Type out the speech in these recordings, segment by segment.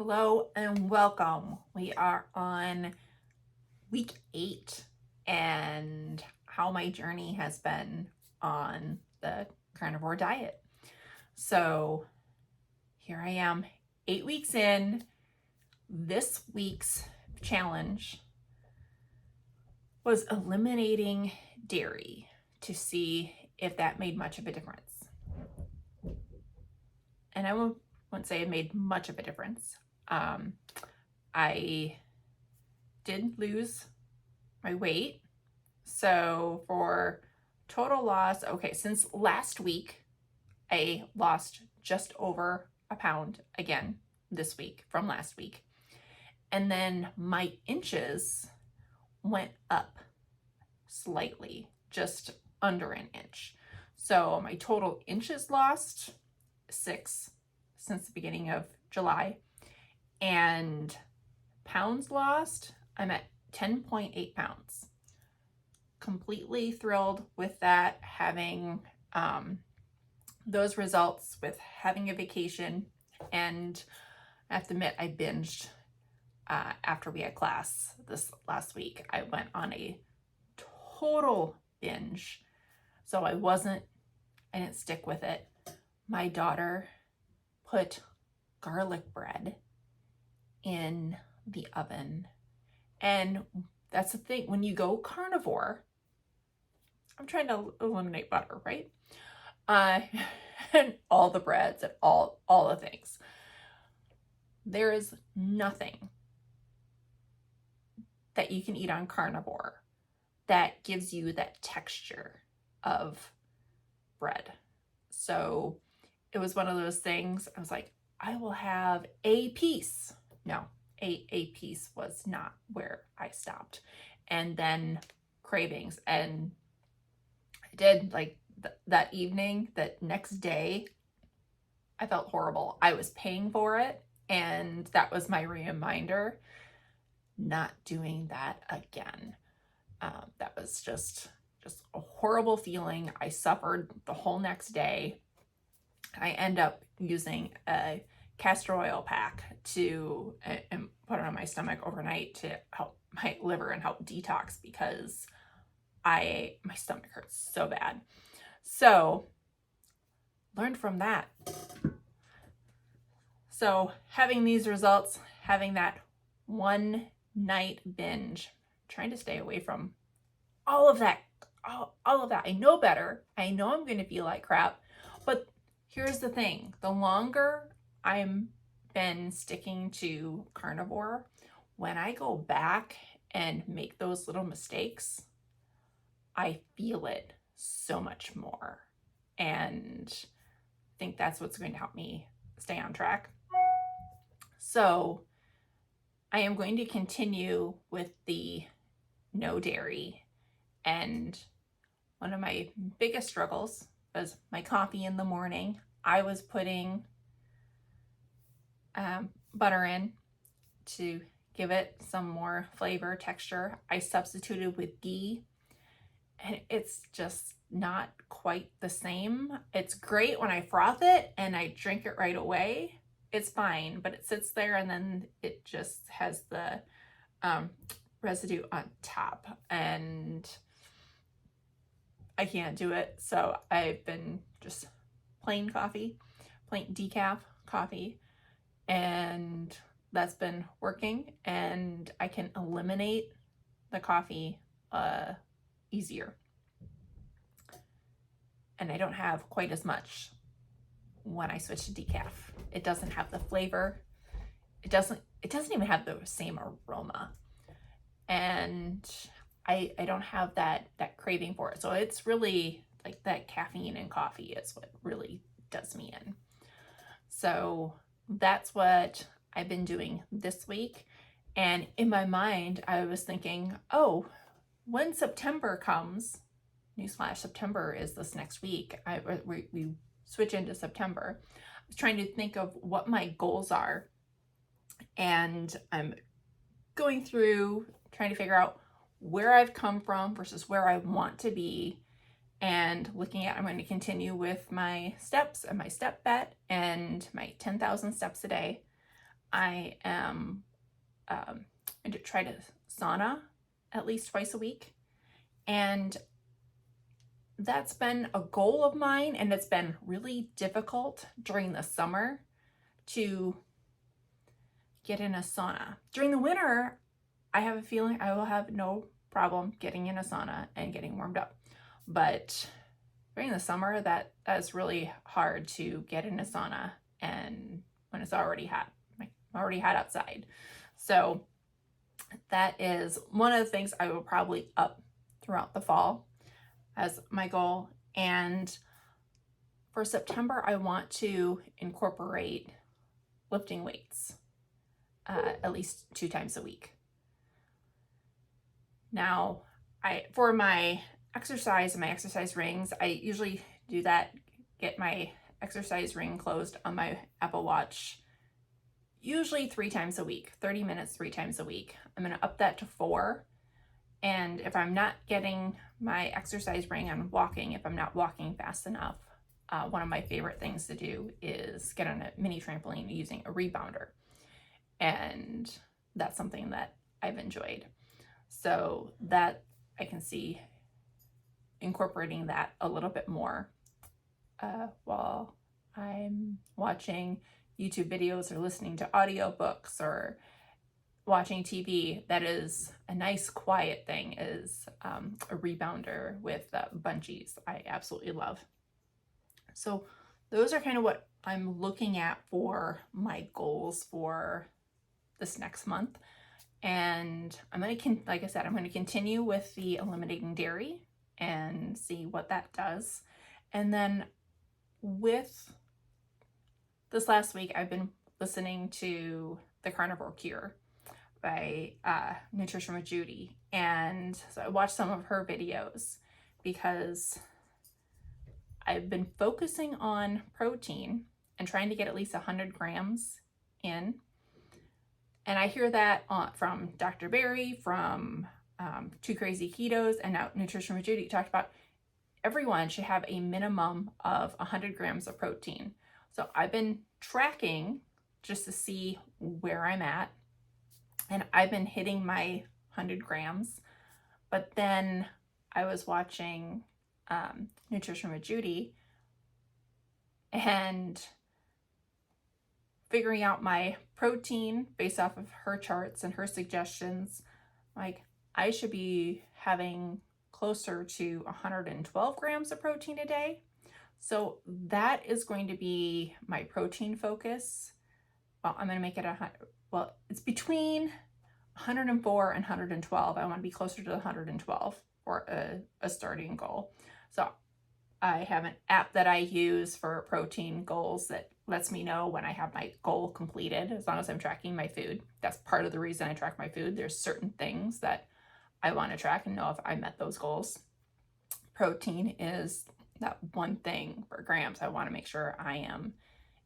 Hello and welcome. We are on week 8 and how my journey has been on the carnivore diet. So here I am, 8 weeks in. This week's challenge was eliminating dairy to see if that made much of a difference. And I won't say it made much of a difference. I did lose my weight. So for total loss, since last week, I lost just over a pound again this week from last week. And then my inches went up slightly, just under an inch. So my total inches lost 6 since the beginning of July, and pounds lost, I'm at 10.8 pounds. Completely thrilled with that, having those results, with having a vacation. And I have to admit, I binged after we had class this last week. I went on a total binge. So I didn't stick with it. My daughter put garlic bread in the oven. And that's the thing, when you go carnivore, I'm trying to eliminate butter, right? And all the breads and all the things. There is nothing that you can eat on carnivore that gives you that texture of bread. So it was one of those things, I was like, I will have a piece. No, a piece was not where I stopped. And then cravings. And I did, like, that evening, that next day, I felt horrible. I was paying for it. And that was my reminder, not doing that again. That was just a horrible feeling. I suffered the whole next day. I end up using a castor oil pack to and put it on my stomach overnight to help my liver and help detox, because my stomach hurts so bad. So learned from that. So having these results, having that one night binge, trying to stay away from all of that. I know better. I know I'm going to feel like crap, but here's the thing. The longer I'm been sticking to carnivore, when I go back and make those little mistakes, I feel it so much more. And I think that's what's going to help me stay on track. So I am going to continue with the no dairy. And one of my biggest struggles was my coffee in the morning. I was putting butter in to give it some more flavor, texture. I substituted with ghee, and it's just not quite the same. It's great when I froth it and I drink it right away. It's fine, but it sits there and then it just has the residue on top, and I can't do it. So I've been just plain decaf coffee, and that's been working, and I can eliminate the coffee easier. And I don't have quite as much when I switch to decaf. It doesn't have the flavor. It doesn't even have the same aroma. And I don't have that craving for it. So it's really like that caffeine in coffee is what really does me in. So that's what I've been doing this week. And in my mind, I was thinking, oh, when September comes, newsflash, September is this next week. We switch into September. I was trying to think of what my goals are. And I'm going through trying to figure out where I've come from versus where I want to be, and looking at, I'm going to continue with my steps and my step bet and my 10,000 steps a day. I am going to try to sauna at least twice a week. And that's been a goal of mine, and it's been really difficult during the summer to get in a sauna. During the winter, I have a feeling I will have no problem getting in a sauna and getting warmed up. But during the summer, that's really hard to get in a sauna, and when it's already hot, already hot outside. So that is one of the things I will probably up throughout the fall as my goal. And for September, I want to incorporate lifting weights at least 2 times a week. Now, for my exercise and my exercise rings, I usually do that, get my exercise ring closed on my Apple Watch, usually 3 times a week, 30 minutes, 3 times a week. I'm going to up that to 4. And if I'm not getting my exercise ring on walking, if I'm not walking fast enough, one of my favorite things to do is get on a mini trampoline using a rebounder. And that's something that I've enjoyed. So that I can see incorporating that a little bit more while I'm watching YouTube videos or listening to audiobooks or watching TV. That is a nice quiet thing, is a rebounder with bungees. I absolutely love. So those are kind of what I'm looking at for my goals for this next month. And I'm going to, like I said, I'm going to continue with the eliminating dairy and see what that does. And then with this last week, I've been listening to The Carnivore Cure by Nutrition with Judy. And so I watched some of her videos because I've been focusing on protein and trying to get at least 100 grams in. And I hear that from Dr. Berry, from Two Crazy Ketos, and now Nutrition with Judy talked about everyone should have a minimum of 100 grams of protein. So I've been tracking just to see where I'm at, and I've been hitting my 100 grams. But then I was watching Nutrition with Judy and figuring out my protein based off of her charts and her suggestions. Like, I should be having closer to 112 grams of protein a day. So that is going to be my protein focus. Well, I'm going to make it it's between 104 and 112. I want to be closer to 112 for a starting goal. So I have an app that I use for protein goals that lets me know when I have my goal completed, as long as I'm tracking my food. That's part of the reason I track my food. There's certain things that I want to track and know if I met those goals. Protein is that one thing for grams I want to make sure I am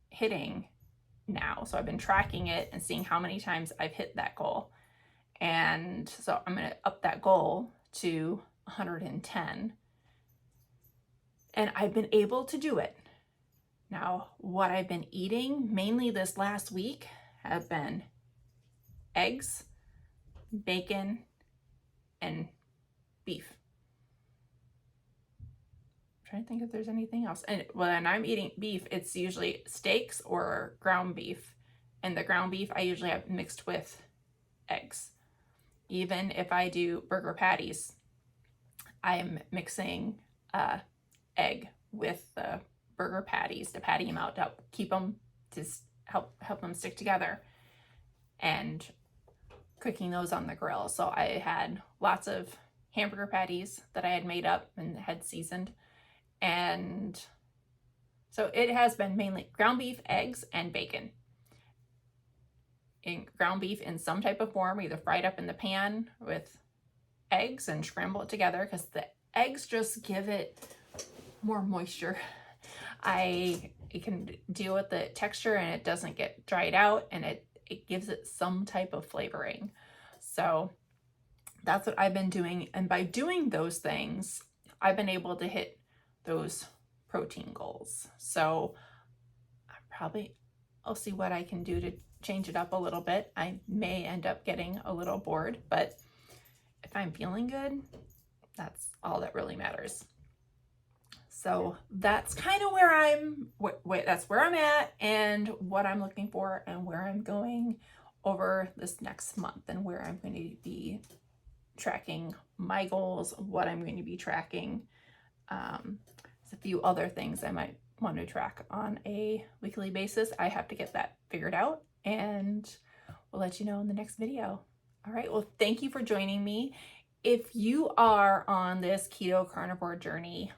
hitting now. So I've been tracking it and seeing how many times I've hit that goal. And so I'm going to up that goal to 110. And I've been able to do it. Now, what I've been eating mainly this last week have been eggs, bacon, and beef. I'm trying to think if there's anything else. And when I'm eating beef, it's usually steaks or ground beef. And the ground beef I usually have mixed with eggs. Even if I do burger patties, I am mixing egg with the burger patties to patty them out to help keep them, to help them stick together, and cooking those on the grill. So I had lots of hamburger patties that I had made up and had seasoned, and so it has been mainly ground beef, eggs, and bacon. In ground beef in some type of form, either fried up in the pan with eggs and scramble it together, because the eggs just give it more moisture. It can deal with the texture and it doesn't get dried out, and it gives it some type of flavoring. So that's what I've been doing. And by doing those things, I've been able to hit those protein goals. So I'm probably I'll see what I can do to change it up a little bit. I may end up getting a little bored, but if I'm feeling good, that's all that really matters. So that's kind of where that's where I'm at and what I'm looking for and where I'm going over this next month and where I'm going to be tracking my goals, what I'm going to be tracking. There's a few other things I might want to track on a weekly basis. I have to get that figured out, and we'll let you know in the next video. All right, well, thank you for joining me. If you are on this keto carnivore journey,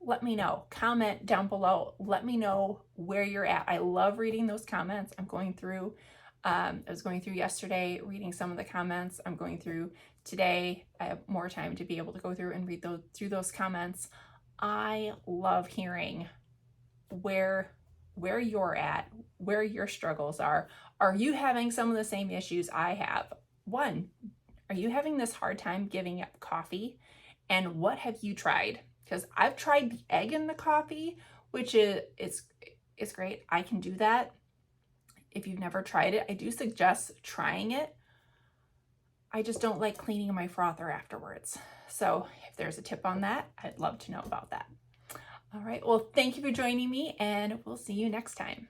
let me know. Comment down below. Let me know where you're at. I love reading those comments. I'm going through, I was going through yesterday, reading some of the comments. I'm going through today. I have more time to be able to go through and read through those comments. I love hearing where you're at, where your struggles are. Are you having some of the same issues I have? One, are you having this hard time giving up coffee? And what have you tried? Because I've tried the egg in the coffee, which is great. I can do that. If you've never tried it, I do suggest trying it. I just don't like cleaning my frother afterwards. So if there's a tip on that, I'd love to know about that. All right, well, thank you for joining me, and we'll see you next time.